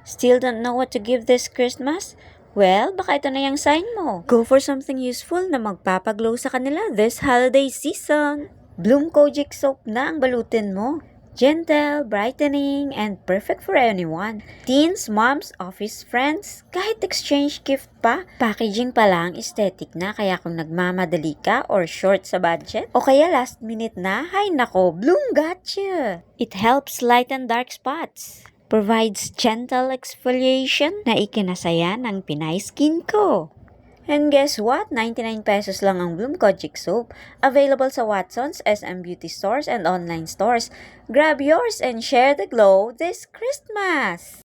Still don't know what to give this Christmas? Well, baka ito na yung sign mo. Go for something useful na magpapaglow sa kanila this holiday season. Bloom Kojic Soap na ang balutin mo. Gentle, brightening, and perfect for anyone. Teens, moms, office friends, kahit exchange gift pa, packaging pa lang aesthetic na, kaya kung nagmamadali ka or short sa budget, o kaya last minute na, hay nako, Bloom gotcha! It helps lighten dark spots. Provides gentle exfoliation na ikinasaya ng Pinay skin ko. And guess what? 99 pesos lang ang Bloom Kojic Soap. Available sa Watsons, SM Beauty Stores, and online stores. Grab yours and share the glow this Christmas!